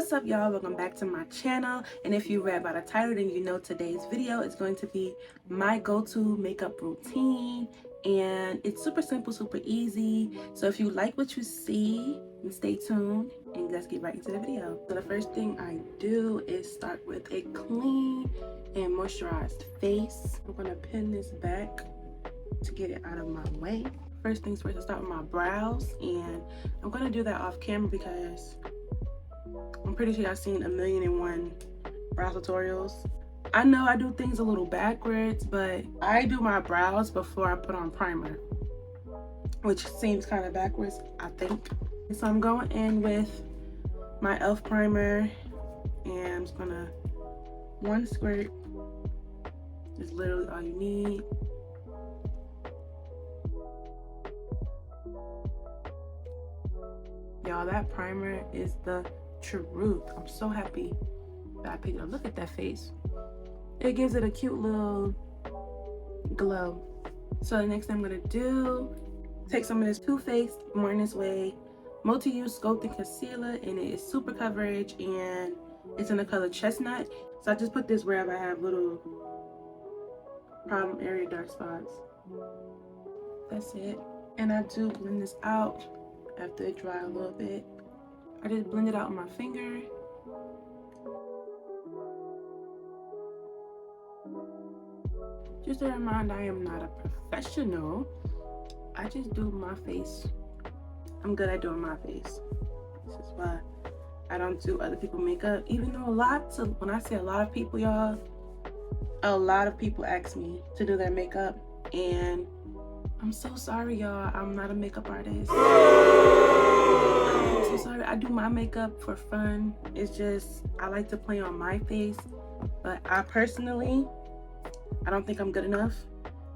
What's up, y'all? Welcome back to my channel. And if you read by the title, then you know today's video is going to be my go-to makeup routine. And it's super simple, super easy. So if you like what you see, then stay tuned and let's get right into the video. So the first thing I do is start with a clean and moisturized face. I'm gonna pin this back to get it out of my way. First things first, I start with my brows, and I'm gonna do that off camera because I'm pretty sure I've seen 1,000,001 brow tutorials. I know I do things a little backwards, but I do my brows before I put on primer, which seems kind of backwards, I think. So I'm going in with my e.l.f. primer, and I'm just gonna, one squirt is literally all you need. Y'all, that primer is the truth. I'm so happy that I picked it up. Look at that face. It gives it a cute little glow. So the next thing I'm gonna do, take some of this Too Faced Born This Way multi-use sculpting concealer, and it is super coverage and it's in the color Chestnut. So I just put this wherever I have little problem area dark spots. That's it. And I do blend this out after it dries a little bit. I just blend it out with my finger. Just a reminder, I am not a professional. I just do my face. I'm good at doing my face. This is why I don't do other people's makeup. Even though when I say a lot of people, y'all, a lot of people ask me to do their makeup, and I'm so sorry, y'all. I'm not a makeup artist. I'm so sorry. I do my makeup for fun. It's just, I like to play on my face, but I don't think I'm good enough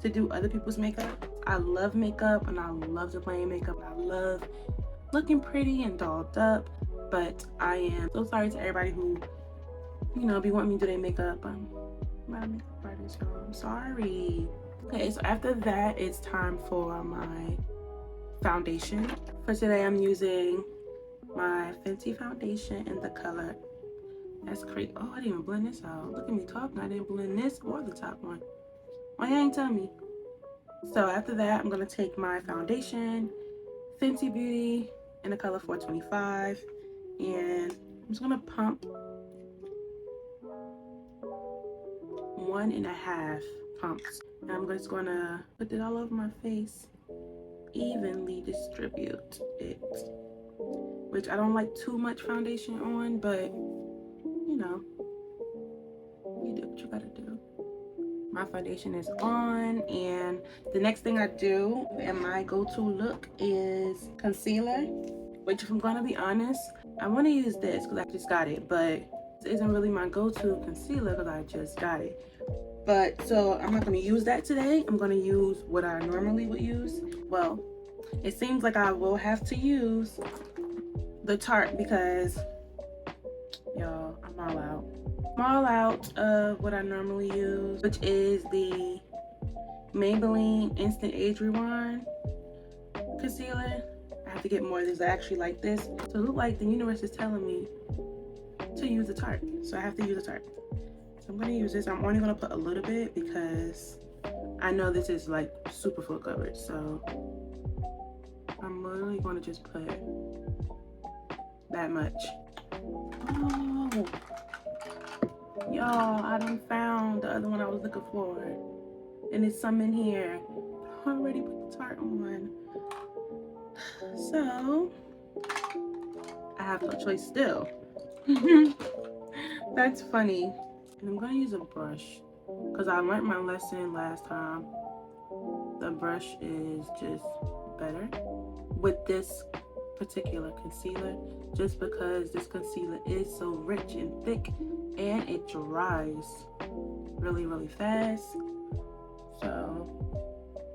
to do other people's makeup. I love makeup and I love to play in makeup. I love looking pretty and dolled up, but I am so sorry to everybody who, be wanting me to do their makeup. I'm not a makeup artist, y'all. I'm sorry. Okay, so after that, it's time for my foundation. For today, I'm using my Fenty foundation in the color. That's great. Oh, I didn't even blend this out. Look at me talking. I didn't blend this or the top one. Why you ain't tell me? So after that, I'm gonna take my foundation, Fenty Beauty in the color 425, and I'm just gonna pump 1.5 pumps. And I'm just gonna put it all over my face, evenly distribute it. Which I don't like too much foundation on, but you do what you gotta do. My foundation is on, and the next thing I do and my go-to look is concealer, which, if I'm gonna be honest, I want to use this because I just got it, but this isn't really my go-to concealer because I just got it. But so I'm not going to use that today. I'm going to use what I normally would use. Well, it seems like I will have to use the Tarte because, y'all, I'm all out. I'm all out of what I normally use, which is the Maybelline Instant Age Rewind concealer. I have to get more of this. I actually like this. So it looks like the universe is telling me to use the Tarte. So I have to use the Tarte. So I'm gonna use this. I'm only gonna put a little bit because I know this is like super full coverage. So I'm literally gonna just put that much. Oh, y'all, I done found the other one I was looking for. And it's some in here. I already put the Tarte on. So I have no choice still. That's funny. And I'm gonna use a brush because I learned my lesson last time. The brush is just better with this particular concealer, just because this concealer is so rich and thick and it dries really, really fast. So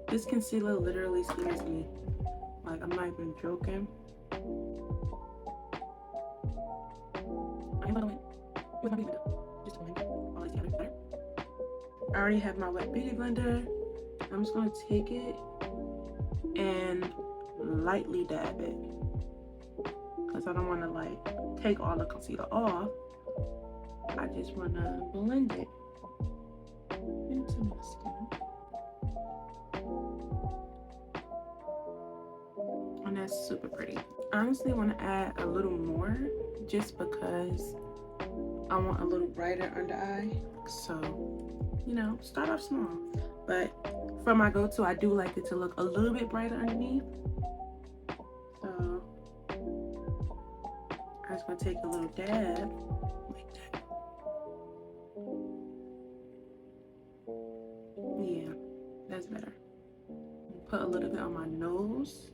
this concealer literally scares me. Like, I'm not even joking. I'm gonna win with my beauty blender. Just going all this together better. I already have my wet beauty blender. I'm just gonna take it and lightly dab it. because I don't want to like take all the concealer off. I just want to blend it into my skin. And that's super pretty. I honestly want to add a little more just because I want a little brighter under eye. So, you know, start off small. But for my go-to, I do like it to look a little bit brighter underneath. So I'm just gonna take a little dab like that. Yeah, that's better. Put a little bit on my nose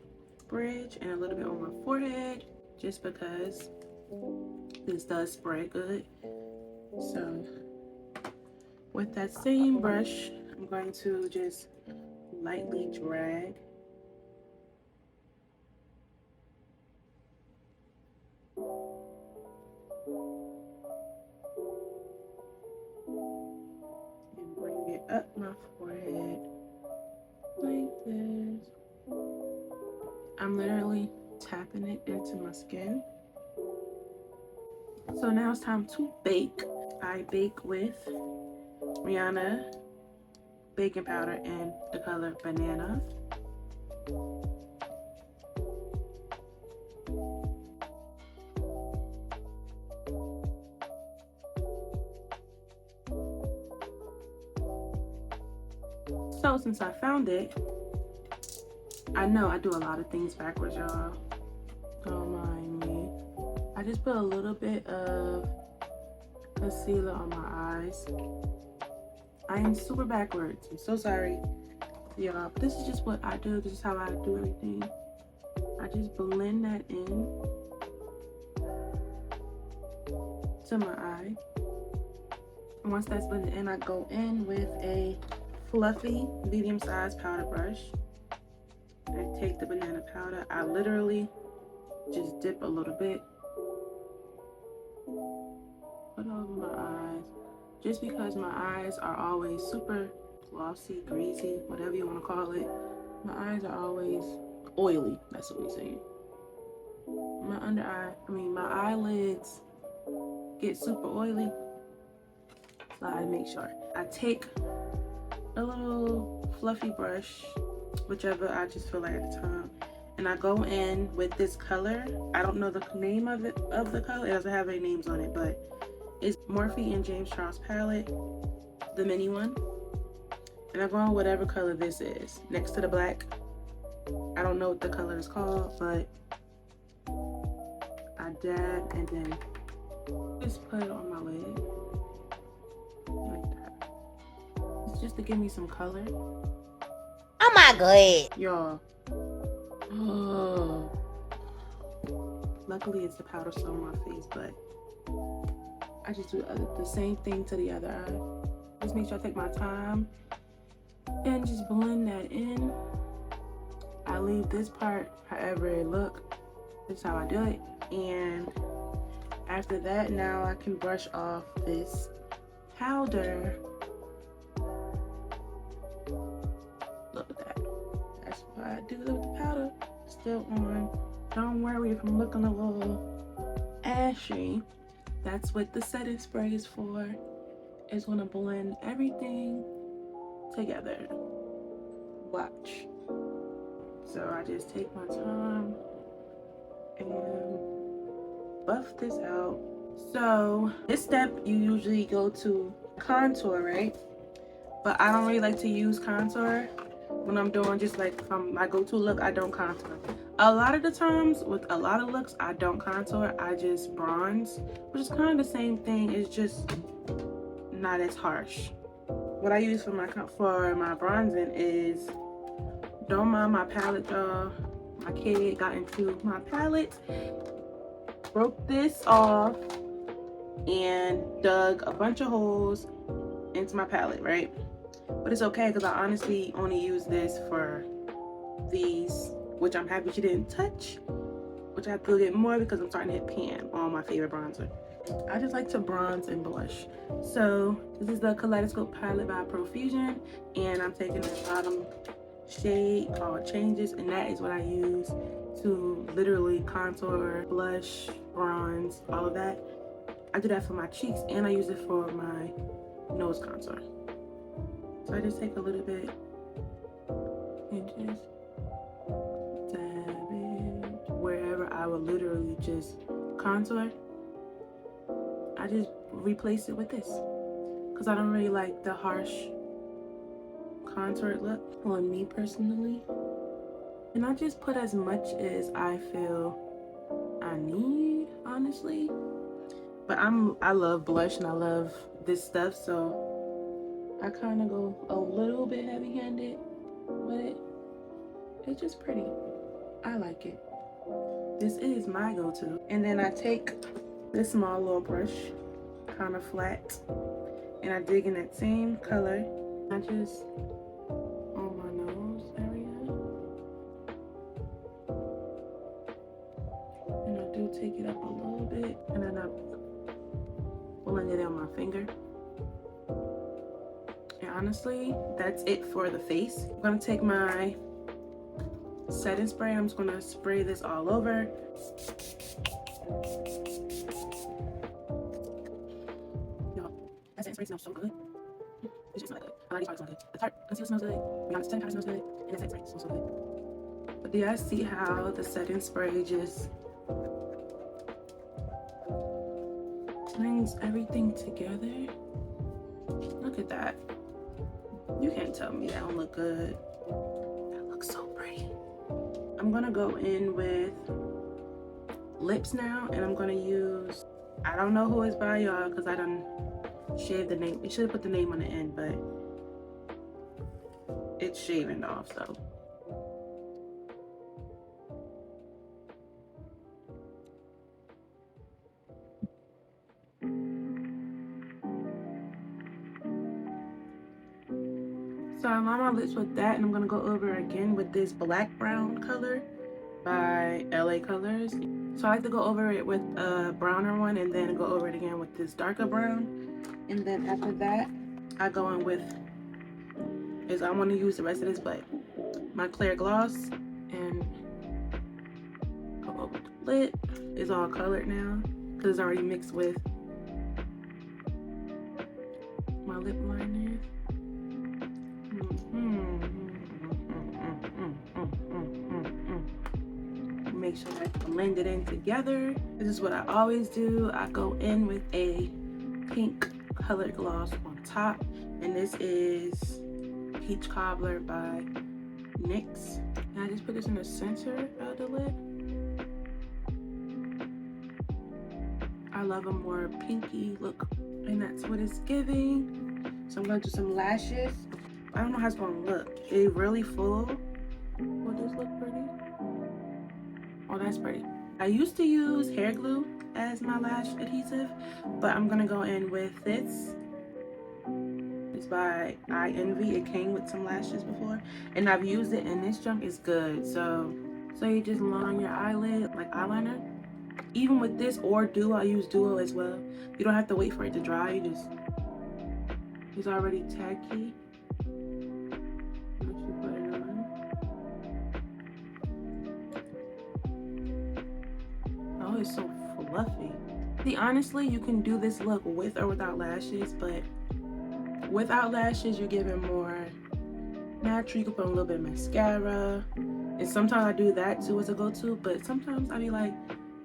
bridge and a little bit on my forehead, just because this does spray good. So with that same brush, I'm going to just lightly drag and bring it up my forehead like this. I'm literally tapping it into my skin. So now it's time to bake. I bake with Rihanna baking powder in the color Banana. So since I found it, I know I do a lot of things backwards, y'all. Don't mind me. I just put a little bit of concealer on my eyes. I am super backwards. I'm so sorry, y'all. But this is just what I do. This is how I do everything. I just blend that in to my eye. And once that's blended in, I go in with a fluffy medium-sized powder brush. I take the banana powder. I literally just dip a little bit, put it over my eyes, just because my eyes are always super glossy, greasy, whatever you want to call it. My eyes are always oily. That's what we're saying. My eyelids get super oily, so I make sure I take a little fluffy brush, whichever I just feel like at the time, and I go in with this color. I don't know the name of the color. It doesn't have any names on it, but it's Morphe and James Charles palette, the mini one. And I go on whatever color this is next to the black. I don't know what the color is called, but I dab and then just put it on my lid like that. It's just to give me some color. Oh my god, Y'all. Oh. Luckily it's the powder still on my face, but I just do the same thing to the other eye. Just make sure I take my time and just blend that in. I leave this part however it look. That's how I do it. And after that, now I can brush off this powder. Look at that. That's what I do with the powder. Still on. Don't worry if I'm looking a little ashy. That's what the setting spray is for. It's gonna blend everything together. Watch. So I just take my time and buff this out. So this step you usually go to contour, right? But I don't really like to use contour when I'm doing just like from my go-to look. I don't contour. A lot of the times with a lot of looks I don't contour. I just bronze, which is kind of the same thing. It's just not as harsh. What I use for my bronzing is, don't mind my palette, y'all. My kid got into my palette, broke this off, and dug a bunch of holes into my palette, right? But it's okay because I honestly only use this for these, which I'm happy she didn't touch, which I have to get more because I'm starting to hit pan on my favorite bronzer. I just like to bronze and blush. So this is the Kaleidoscope palette by Profusion, and I'm taking the bottom shade called Changes, and that is what I use to literally contour, blush, bronze, all of that. I do that for my cheeks, and I use it for my nose contour. So I just take a little bit and just dab it wherever I would literally just contour. I just replace it with this because I don't really like the harsh contoured look on me personally. And I just put as much as I feel I need, honestly. But I love blush and I love this stuff, so I kind of go a little bit heavy-handed with it. It's just pretty. I like it. This is my go-to. And then I take this small little brush, kind of flat, and I dig in that same color. I just on my nose area, and I do take it up a little bit, and then I blend it on my finger. And honestly, that's it for the face. I'm gonna take my setting spray. I'm just gonna spray this all over. That setting spray smells so good. It just smells good. I like these products smell good. The Tarte concealer smells good. Rihanna's setting powder smells good. And that setting spray smells so good. But do you guys see how the setting spray just brings everything together? Look at that. You can't tell me that don't look good. That looks so pretty. I'm gonna go in with lips now, and I'm gonna use, I don't know who it's by, y'all, because I done shaved the name. It should have put the name on the end, but it's shaving off, so. So I line my lips with that, and I'm gonna go over again with this black brown color by LA Colors. So I like to go over it with a browner one and then go over it again with this darker brown. And then after that, I go in with, I want to use the rest of this, but my clear gloss, and go over the lip. It's all colored now because it's already mixed with my lip liner. Make sure I blend it in together. This is what I always do. I go in with a pink colored gloss on top, and this is Peach Cobbler by NYX. And I just put this in the center of the lip. I love a more pinky look, and that's what it's giving. So I'm gonna do some lashes. I don't know how it's gonna look. It's really full. Will this look pretty? Oh, that's pretty. I used to use hair glue as my lash adhesive, but I'm gonna go in with this. It's by I Envy. It came with some lashes before, and I've used it, and this junk is good. So you just line your eyelid like eyeliner. Even with this or Duo, I use Duo as well. You don't have to wait for it to dry. It's already tacky. Oh, it's so fluffy. See, honestly, you can do this look with or without lashes, but without lashes, you're giving more natural. You can put a little bit of mascara, and sometimes I do that too as a go-to, but sometimes I be like,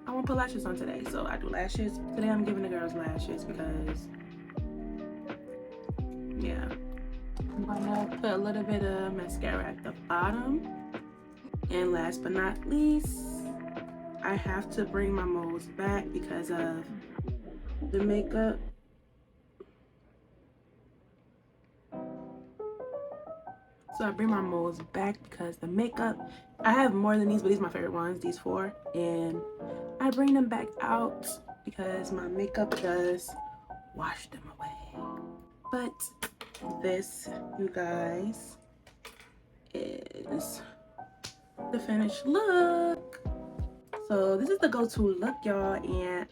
I want to put lashes on today, so I do lashes. Today I'm giving the girls lashes because, yeah. I'm gonna put a little bit of mascara at the bottom. And last but not least, I have to bring my moles back because of the makeup. So I bring my moles back because the makeup, I have more than these, but these are my favorite ones, these 4. And I bring them back out because my makeup does wash them away. But this, you guys, is the finished look. So this is the go-to look, y'all, and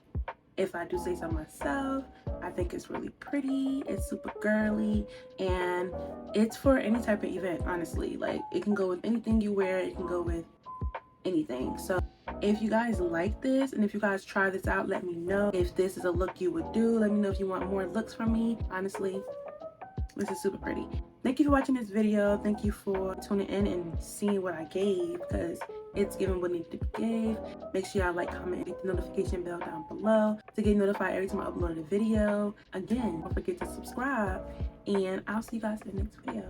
If I do say so myself, I think it's really pretty, it's super girly, and it's for any type of event, honestly. Like, it can go with anything you wear, it can go with anything. So if you guys like this and if you guys try this out, let me know if this is a look you would do. Let me know if you want more looks from me. Honestly, this is super pretty. Thank you for watching this video. Thank you for tuning in and seeing what I gave, because it's giving what needed to be gave. Make sure y'all like, comment, and hit the notification bell down below to get notified every time I upload a video. Again, don't forget to subscribe, and I'll see you guys in the next video.